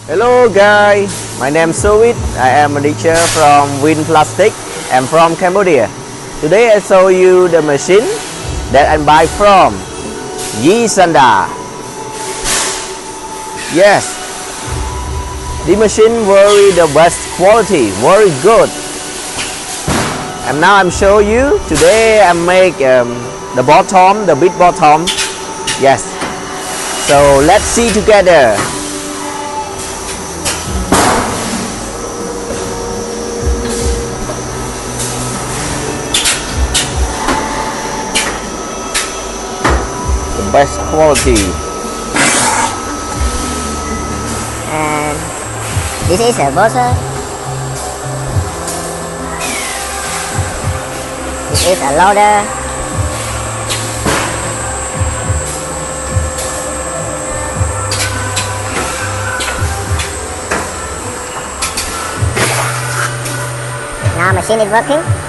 Hello guys, my name is Sowit. I am a teacher from blowplastic. I'm from Cambodia. Today I show you the machine that I buy from Sanda. Yes, the machine very the best quality, very good. And now I'm show you. Today I make the bottom, the big bottom. Yes. So let's see together. The best quality. And this is a buzzer. This is a loader. Now machine is working.